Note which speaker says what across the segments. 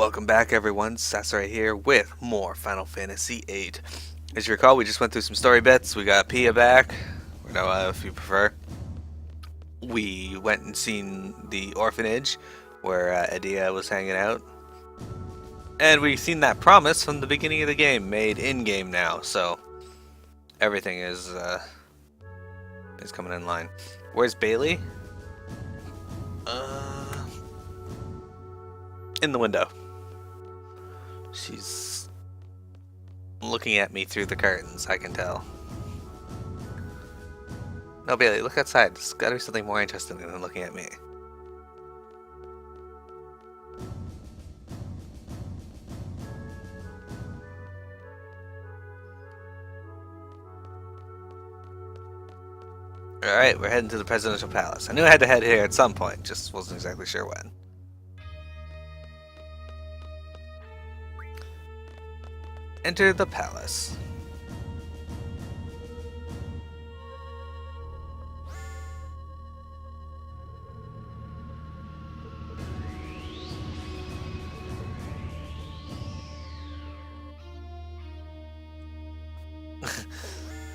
Speaker 1: Welcome back everyone, Sasarai here with more Final Fantasy VIII. As you recall, we just went through some story bits. We got Pia back, or Noah if you prefer. We went and seen the orphanage where Adel was hanging out. And we've seen that promise from the beginning of the game, made in-game now, so everything is coming in line. Where's Bailey? In the window. She's looking at me through the curtains, I can tell. No, Bailey, look outside. There's gotta be something more interesting than looking at me. Alright, we're heading to the Presidential Palace. I knew I had to head here at some point, just wasn't exactly sure when. Enter the palace.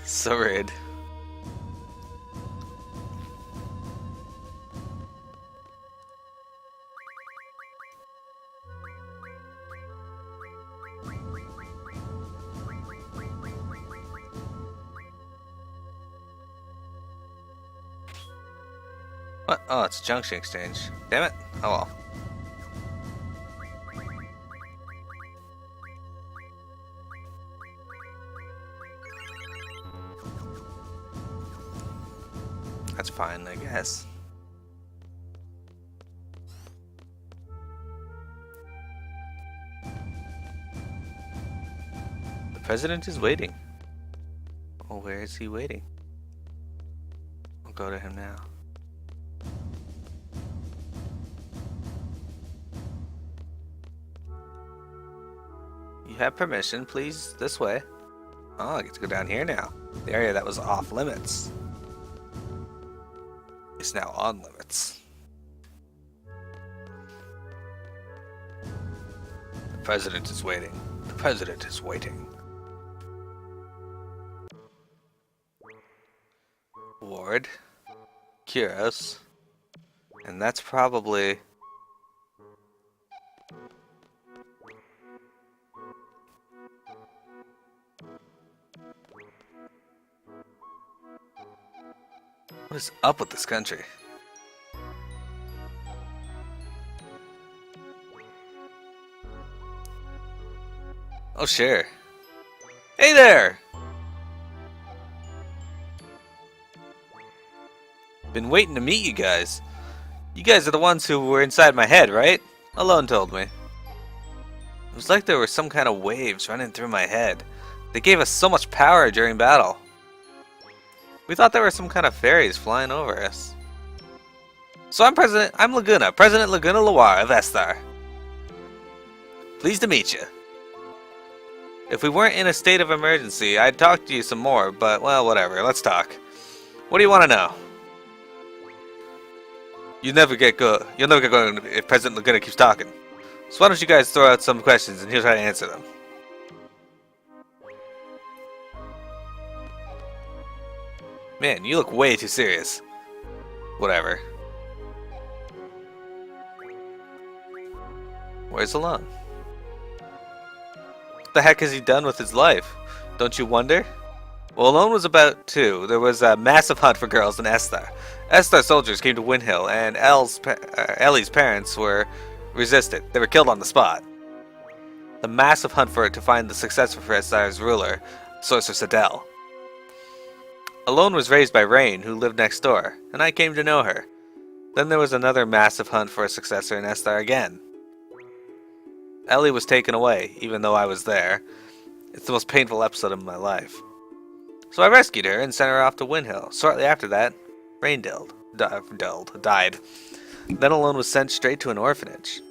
Speaker 1: So rude. What? Oh, it's a junction exchange. Damn it. Oh well. That's fine, I guess. The president is waiting. Oh, where is he waiting? I'll go to him now. You have permission, please. This way. Oh, I get to go down here now. The area that was off limits is now on limits. The president is waiting. The president is waiting. Ward. Kuros. And that's probably... What is up with this country? Oh, sure. Hey there! Been waiting to meet you guys. You guys are the ones who were inside my head, right? Ellone told me. It was like there were some kind of waves running through my head. They gave us so much power during battle. We thought there were some kind of fairies flying over us. So I'm Laguna, President Laguna Loire of Esthar. Pleased to meet you. If we weren't in a state of emergency, I'd talk to you some more, but well, whatever, let's talk. What do you want to know? You'll never get going if President Laguna keeps talking. So why don't you guys throw out some questions and he'll try to answer them. Man, you look way too serious. Whatever. Where's Ellone? What the heck has he done with his life? Don't you wonder? Well, Ellone was about to. There was a massive hunt for girls in Esthar. Esthar soldiers came to Windhill, and Ellie's parents were resisted. They were killed on the spot. The massive hunt to find the successor for Esthar's ruler, Sorceress Adel. Ellone was raised by Rain, who lived next door, and I came to know her. Then there was another massive hunt for a successor in Esthar again. Ellie was taken away, even though I was there. It's the most painful episode of my life. So I rescued her and sent her off to Windhill. Shortly after that, Rain died. Then Ellone was sent straight to an orphanage.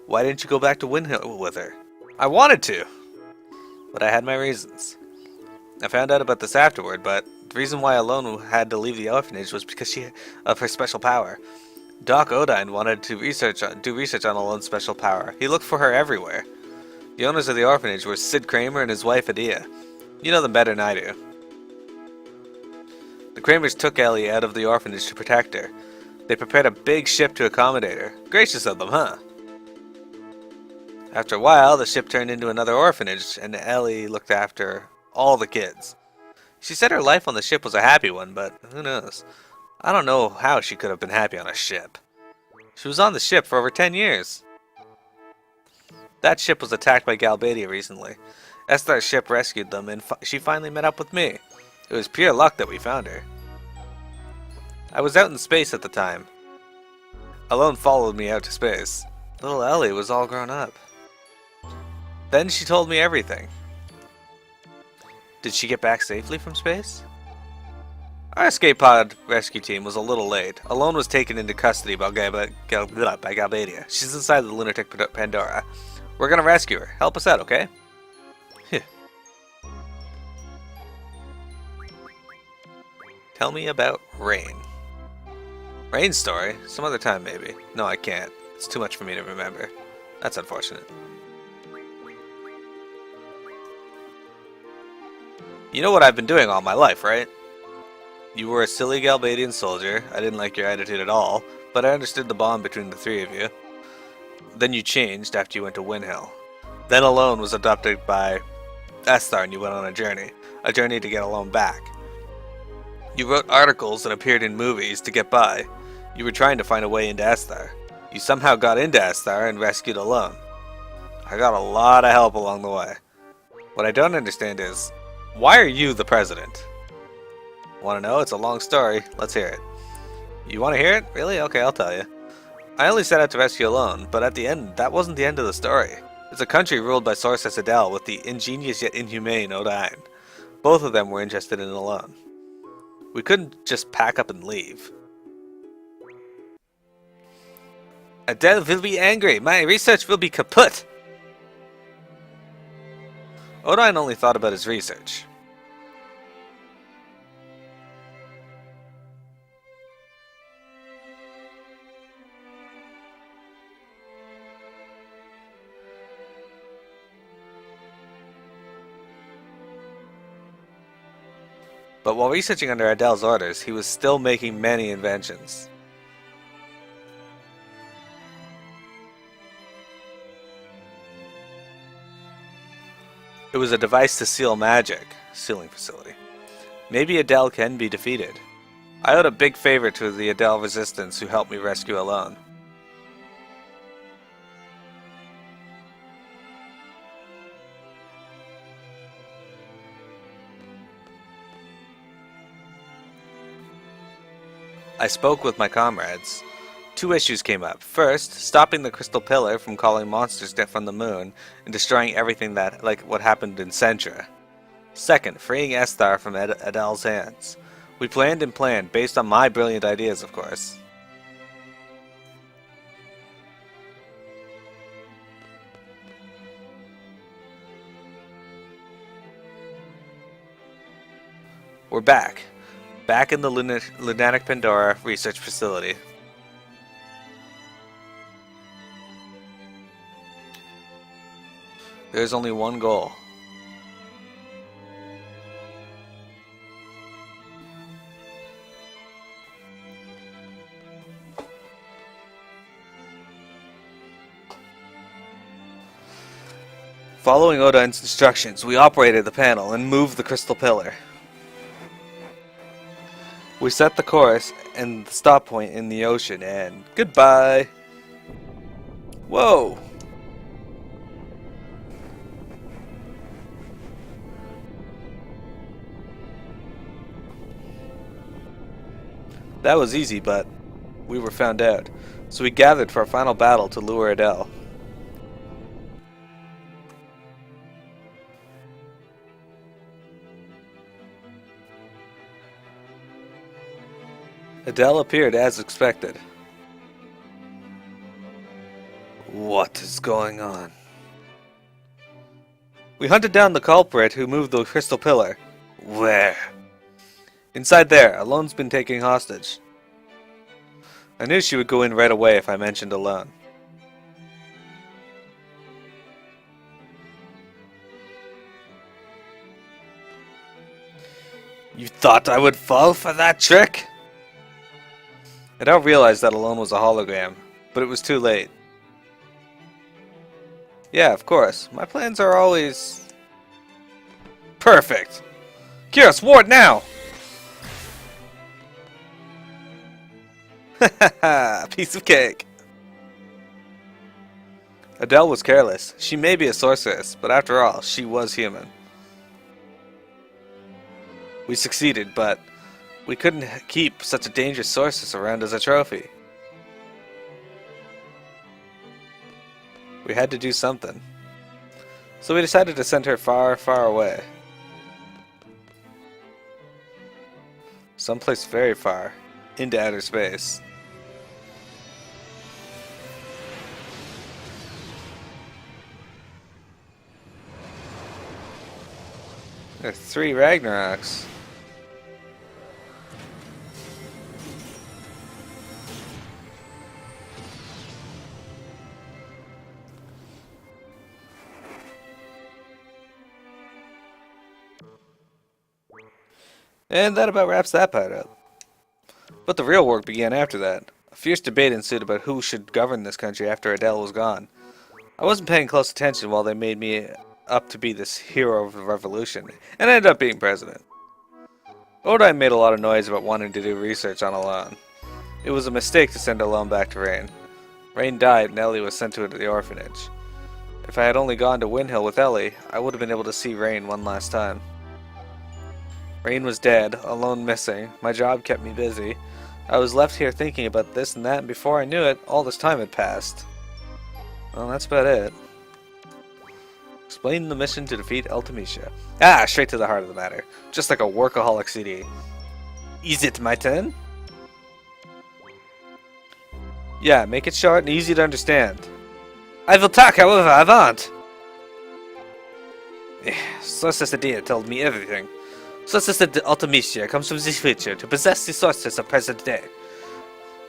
Speaker 1: Why didn't you go back to Windhill with her? I wanted to, but I had my reasons. I found out about this afterward, but the reason why Ellone had to leave the orphanage was because of her special power. Doc Odine wanted to do research on Ellone's special power. He looked for her everywhere. The owners of the orphanage were Sid Kramer and his wife Adel. You know them better than I do. The Kramers took Ellie out of the orphanage to protect her. They prepared a big ship to accommodate her. Gracious of them, huh? After a while, the ship turned into another orphanage, and Ellie looked after all the kids. She said her life on the ship was a happy one, but who knows? I don't know how she could have been happy on a ship. She was on the ship for over 10 years. That ship was attacked by Galbadia recently. Estar's ship rescued them, and she finally met up with me. It was pure luck that we found her. I was out in space at the time. Ellone followed me out to space. Little Ellie was all grown up. Then she told me everything. Did she get back safely from space? Our escape pod rescue team was a little late. Ellone was taken into custody by Galbadia. She's inside the lunatic Pandora. We're gonna rescue her. Help us out, okay? Tell me about Rain. Rain's story? Some other time, maybe. No, I can't. It's too much for me to remember. That's unfortunate. You know what I've been doing all my life, right? You were a silly Galbadian soldier. I didn't like your attitude at all, but I understood the bond between the three of you. Then you changed after you went to VIII. Then Ellone was adopted by Estar and you went on a journey to get Ellone back. You wrote articles and appeared in movies to get by. You were trying to find a way into Estar. You somehow got into Estar and rescued Ellone. I got a lot of help along the way. What I don't understand is, why are you the president? Want to know? It's a long story. Let's hear it. You want to hear it? Really? Okay, I'll tell you. I only set out to rescue Ellone, but at the end, that wasn't the end of the story. It's a country ruled by Sorceress Adel with the ingenious yet inhumane Odine. Both of them were interested in Ellone. We couldn't just pack up and leave. Adel will be angry. My research will be kaput. Odine only thought about his research. But while researching under Adel's orders, he was still making many inventions. It was a device to seal magic, sealing facility. Maybe Adel can be defeated. I owed a big favor to the Adel resistance who helped me rescue Ellone. I spoke with my comrades. 2 issues came up. First, stopping the crystal pillar from calling monsters down from the moon and destroying everything that, like what happened in Centra. Second, freeing Estar from Adel's hands. We planned and planned, based on my brilliant ideas, of course. We're back. Back in the Lunatic Pandora research facility. There's only one goal. Following Odine's instructions, we operated the panel and moved the crystal pillar. We set the course and the stop point in the ocean, and goodbye. Whoa! That was easy, but we were found out, so we gathered for our final battle to lure Adel. Adel appeared as expected. What is going on? We hunted down the culprit who moved the crystal pillar. Where? Inside there. Ellone's been taken hostage. I knew she would go in right away if I mentioned Ellone. You thought I would fall for that trick? I now realized that Ellone was a hologram, but it was too late. Yeah, of course. My plans are always... perfect! Curious, ward now! Hahaha, piece of cake! Adel was careless. She may be a sorceress, but after all, she was human. We succeeded, but we couldn't keep such a dangerous sorceress around as a trophy. We had to do something. So we decided to send her far, far away. Someplace very far. Into outer space. There are 3 Ragnaroks. And that about wraps that part up. But the real work began after that. A fierce debate ensued about who should govern this country after Adel was gone. I wasn't paying close attention while they made me up to be this hero of the revolution, and I ended up being president. Odin made a lot of noise about wanting to do research on Ellone. It was a mistake to send Ellone back to Rain. Rain died and Ellie was sent to the orphanage. If I had only gone to Windhill with Ellie, I would have been able to see Rain one last time. Rain was dead, Ellone missing, my job kept me busy. I was left here thinking about this and that, and before I knew it, all this time had passed. Well, that's about it. Explain the mission to defeat Ultimecia. Ah, straight to the heart of the matter. Just like a workaholic CD. Is it my turn? Yeah, make it short and easy to understand. I will talk however I want. Sorceress Adel told me everything. Sorceress Ultimecia comes from the future to possess the sorceress of present day.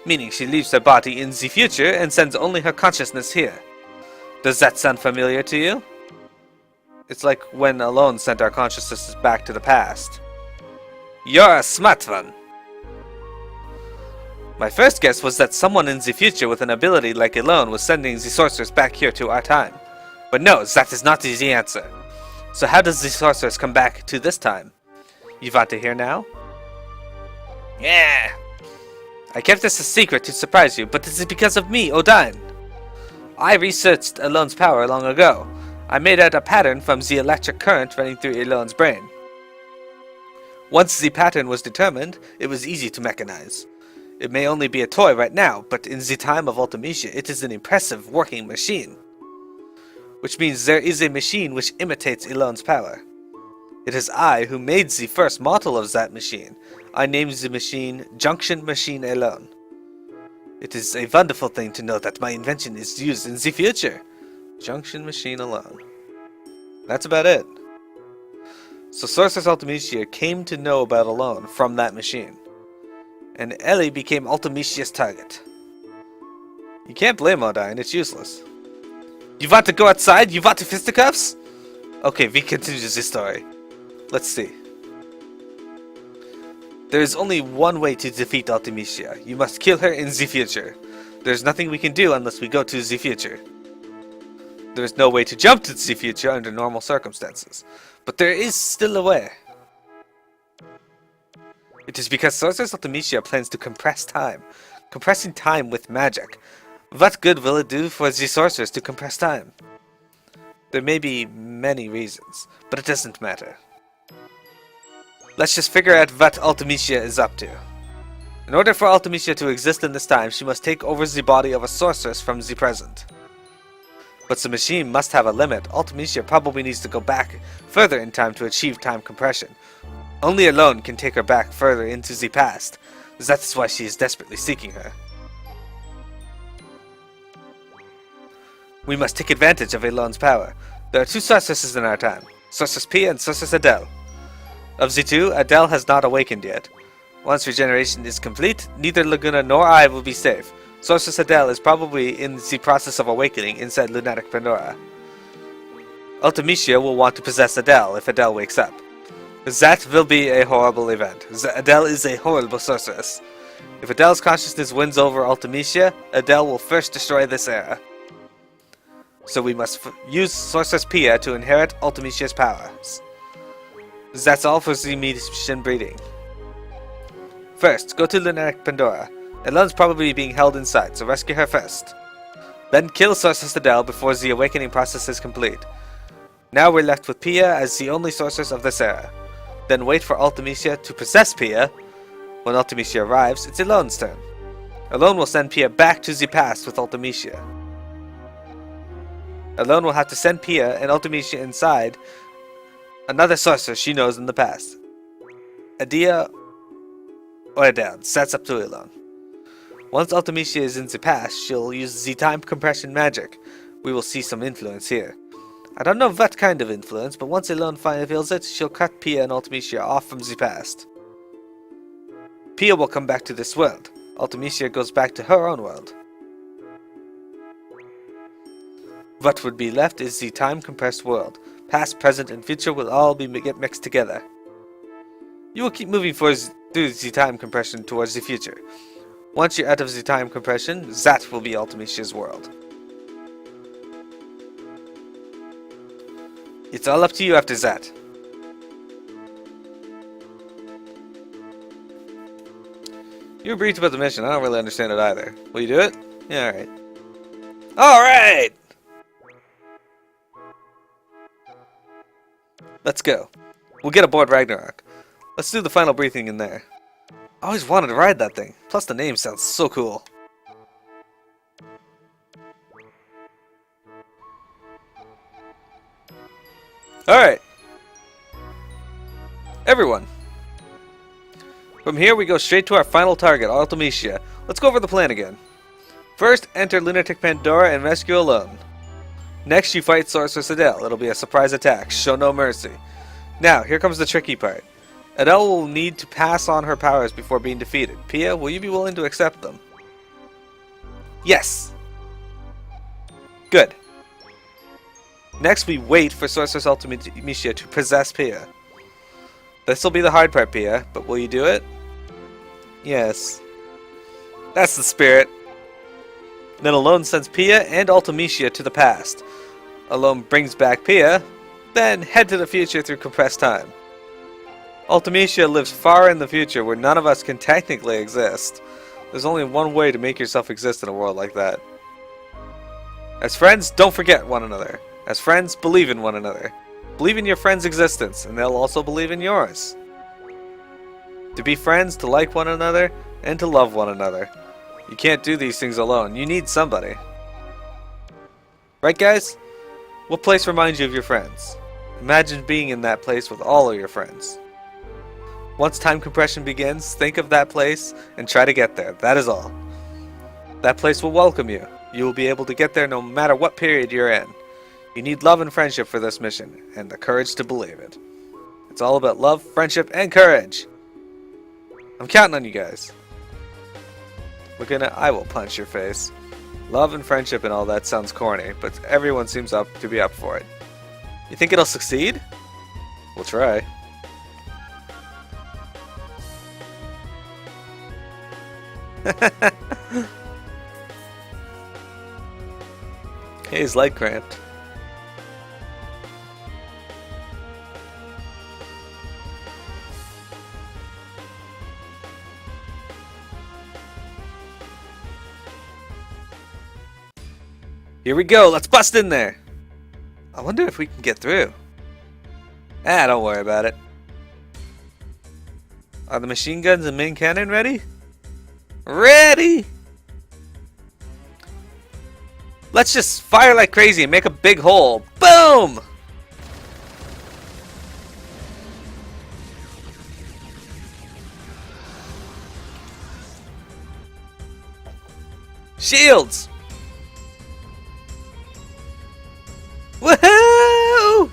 Speaker 1: Meaning she leaves her body in the future and sends only her consciousness here. Does that sound familiar to you? It's like when Ellone sent our consciousnesses back to the past. You're a smart one. My first guess was that someone in the future with an ability like Ellone was sending the sorceress back here to our time. But no, that is not the answer. So how does the sorceress come back to this time? You want to hear now? Yeah. I kept this a secret to surprise you, but this is because of me, Odin. I researched Ellone's power long ago. I made out a pattern from the electric current running through Ellone's brain. Once the pattern was determined, it was easy to mechanize. It may only be a toy right now, but in the time of Ultimecia, it is an impressive working machine. Which means there is a machine which imitates Ellone's power. It is I who made the first model of that machine. I named the machine Junction Machine Ellone. It is a wonderful thing to know that my invention is used in the future. Junction Machine Ellone. That's about it. So Sorceress Ultimecia came to know about Ellone from that machine. And Ellie became Ultimecia's target. You can't blame Odin, it's useless. You want to go outside? You want to fisticuffs? Okay, we continue this story. Let's see. There is only one way to defeat Ultimecia. You must kill her in the future. There's nothing we can do unless we go to the future. There is no way to jump to the future under normal circumstances. But there is still a way. It is because Sorceress Ultimecia plans to compress time. Compressing time with magic. What good will it do for the sorceress to compress time? There may be many reasons, but it doesn't matter. Let's just figure out what Ultimecia is up to. In order for Ultimecia to exist in this time, she must take over the body of a sorceress from the present. But the machine must have a limit. Ultimecia probably needs to go back further in time to achieve time compression. Only Ellone can take her back further into the past. That is why she is desperately seeking her. We must take advantage of Ellone's power. There are 2 sorceresses in our time, Sorceress P and Sorceress Adel. Of the 2, Adel has not awakened yet. Once regeneration is complete, neither Laguna nor I will be safe. Sorceress Adel is probably in the process of awakening inside Lunatic Pandora. Ultimecia will want to possess Adel if Adel wakes up. That will be a horrible event. Adel is a horrible sorceress. If Adel's consciousness wins over Ultimecia, Adel will first destroy this era. So we must use Sorceress Pia to inherit Ultimecia's powers. That's all for the mission breeding. First, go to Lunatic Pandora. Ellone's probably being held inside, so rescue her first. Then kill Sorceress Adel before the awakening process is complete. Now we're left with Pia as the only sorceress of this era. Then wait for Ultimecia to possess Pia. When Ultimecia arrives, it's Ellone's turn. Ellone will send Pia back to the past with Ultimecia. Ellone will have to send Pia and Ultimecia inside another sorceress she knows in the past. Adia or Adel. That's up to Ellone. Once Ultimecia is in the past, she'll use the time compression magic. We will see some influence here. I don't know what kind of influence, but once Ellone finally feels it, she'll cut Pia and Ultimecia off from the past. Pia will come back to this world. Ultimecia goes back to her own world. What would be left is the time-compressed world. Past, present, and future will all get mixed together. You will keep moving through the time compression towards the future. Once you're out of the time compression, that will be Ultimecia's world. It's all up to you after that. You were briefed about the mission. I don't really understand it either. Will you do it? Yeah, alright. Alright! Let's go. We'll get aboard Ragnarok. Let's do the final briefing in there. I always wanted to ride that thing. Plus the name sounds so cool. Alright. Everyone. From here we go straight to our final target, Ultimecia. Let's go over the plan again. First, enter Lunatic Pandora and rescue Ellone. Next, you fight Sorceress Adel. It'll be a surprise attack. Show no mercy. Now, here comes the tricky part. Adel will need to pass on her powers before being defeated. Pia, will you be willing to accept them? Yes! Good. Next, we wait for Sorceress Ultimecia to possess Pia. This will be the hard part, Pia, but will you do it? Yes. That's the spirit. Then Ellone sends Pia and Ultimecia to the past. Ellone brings back Pia, then head to the future through compressed time. Ultimecia lives far in the future where none of us can technically exist. There's only one way to make yourself exist in a world like that. As friends, don't forget one another. As friends, believe in one another. Believe in your friend's existence, and they'll also believe in yours. To be friends, to like one another, and to love one another. You can't do these things alone. You need somebody. Right, guys? What place reminds you of your friends? Imagine being in that place with all of your friends. Once time compression begins, think of that place and try to get there. That is all. That place will welcome you. You will be able to get there no matter what period you're in. You need love and friendship for this mission, and the courage to believe it. It's all about love, friendship, and courage. I'm counting on you guys. I will punch your face. Love and friendship and all that sounds corny, but everyone seems to be up for it. You think it'll succeed? We'll try. Hey, his leg cramped. Here we go, let's bust in there! I wonder if we can get through. Don't worry about it. Are the machine guns and main cannon ready? Ready! Let's just fire like crazy and make a big hole. Boom! Shields! Woohoo!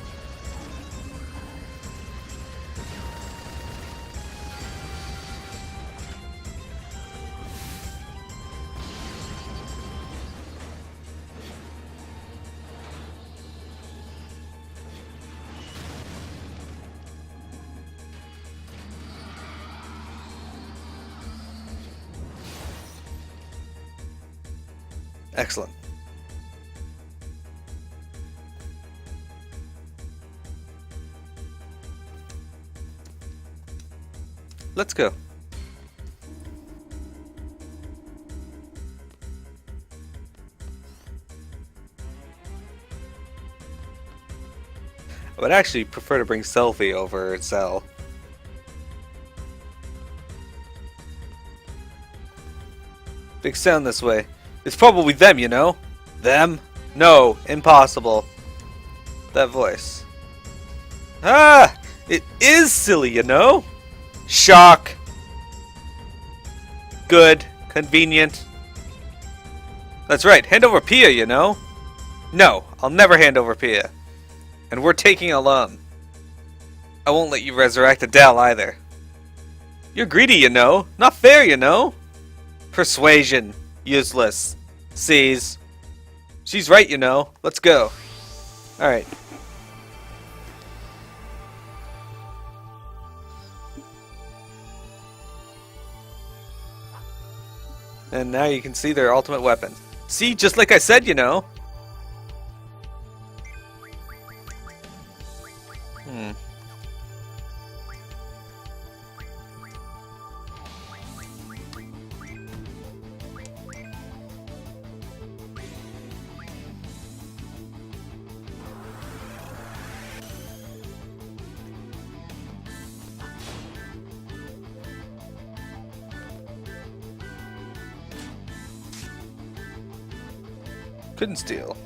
Speaker 1: Excellent. Let's go. I would actually prefer to bring Selphie over Cell. Big sound this way. It's probably them, you know? Them? No, impossible. That voice. Ah! It is silly, you know? Shock. Good. Convenient. That's right, hand over Pia, you know? No, I'll never hand over Pia. And we're taking Ellone. I won't let you resurrect Adel either. You're greedy, you know? Not fair, you know? Persuasion. Useless. Sees. She's right, you know. Let's go. Alright. And now you can see their ultimate weapon. See, just like I said, you know. Couldn't steal.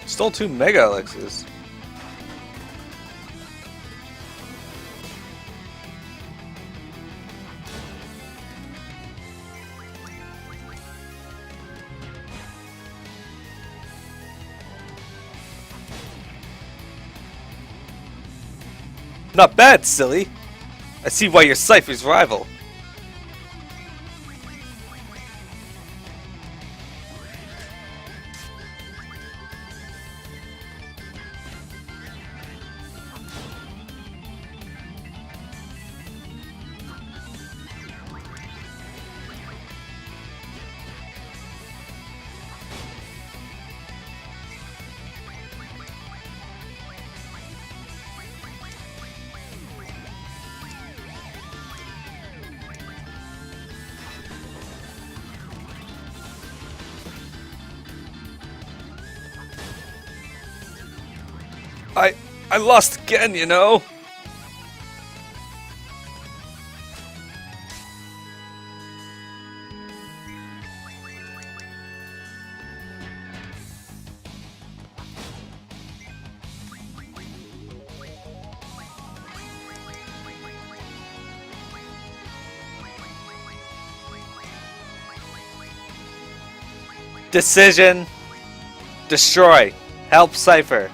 Speaker 1: Stole 2 Mega Elixirs. Not bad, silly. I see why you're Cypher's rival. I lost again, you know? Decision. Destroy. Help Cypher.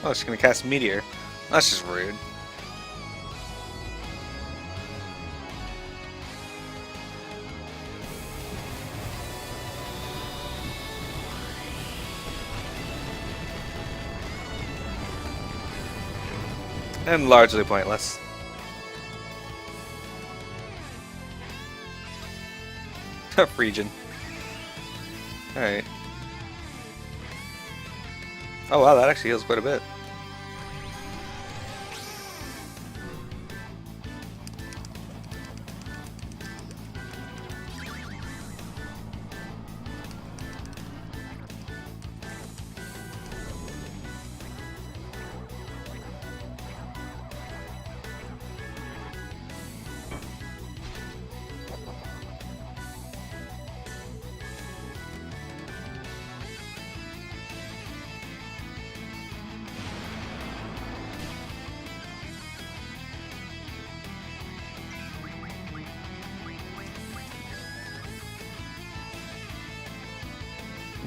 Speaker 1: Oh, she's gonna cast Meteor. That's just rude. And largely pointless. Tough region. Alright. Oh wow, that actually heals quite a bit.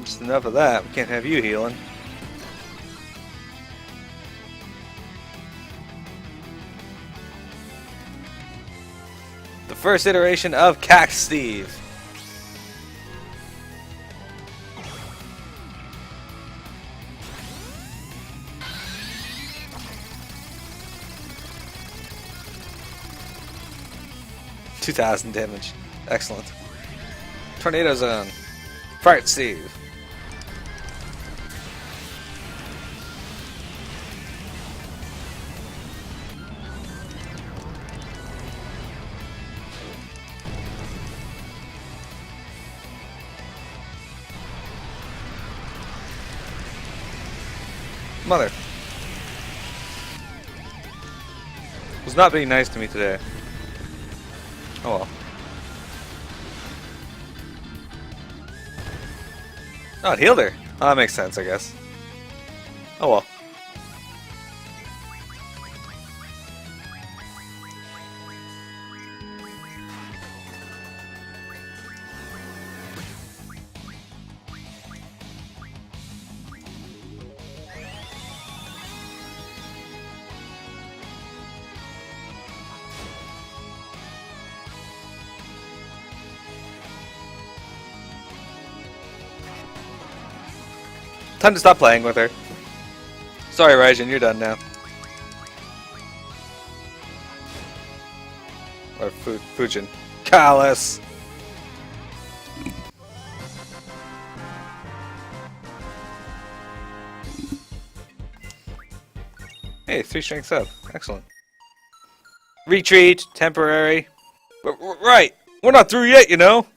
Speaker 1: Just enough of that. We can't have you healing. The first iteration of Cack Steve. $2,000 damage. Excellent. Tornado Zone. Fart Steve. Mother. Was not being nice to me today. Oh well. Oh, it healed her. Oh, that makes sense, I guess. Oh well. Time to stop playing with her. Sorry, Raijin, you're done now. Or Fujin Callus. Hey, 3 strengths up. Excellent. Retreat, temporary. Right, we're not through yet, you know.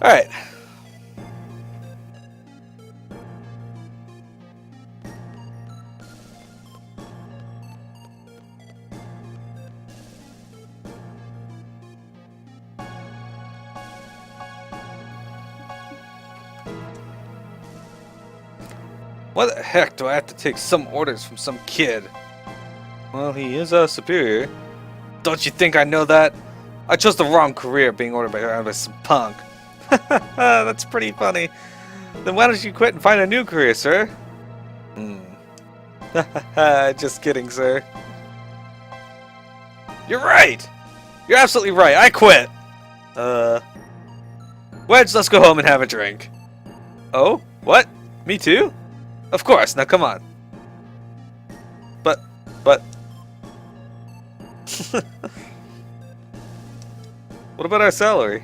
Speaker 1: Alright. Why the heck do I have to take some orders from some kid? Well, he is a superior. Don't you think I know that? I chose the wrong career being ordered by some punk. That's pretty funny. Then why don't you quit and find a new career, sir? Just kidding, sir. You're right! You're absolutely right, I quit! Wedge, let's go home and have a drink. Oh? What? Me too? Of course, now come on. But... What about our salary?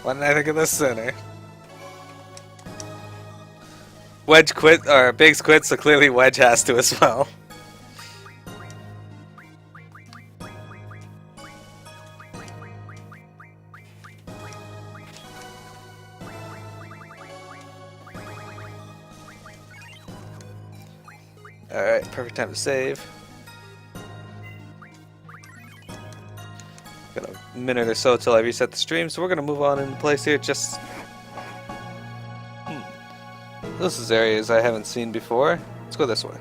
Speaker 1: Why didn't I think of this sooner? Wedge quit, or Biggs quit, so clearly Wedge has to as well. Alright, perfect time to save. Got a minute or so till I reset the stream, so we're gonna move on into place here. Just this is areas I haven't seen before. Let's go this way.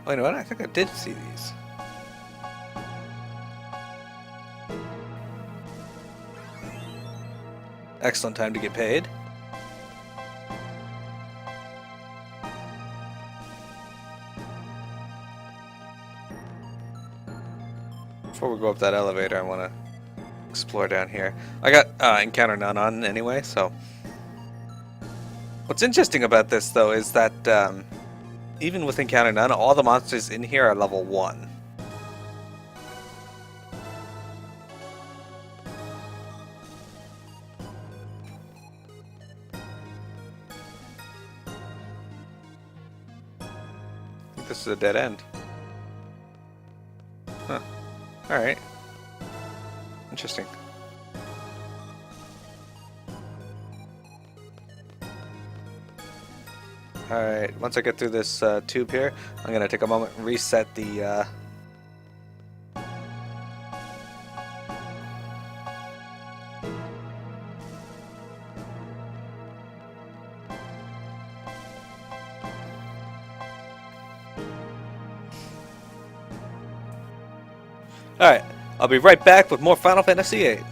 Speaker 1: Oh, you know what? I think I did see these. Excellent time to get paid. Before we go up that elevator, I want to explore down here. I got encounter none on anyway, so... What's interesting about this, though, is that even with encounter none, all the monsters in here are level 1. I think this is a dead end. Huh. Alright. Interesting. Alright, once I get through this tube here, I'm going to take a moment and reset the Alright, I'll be right back with more Final Fantasy VIII.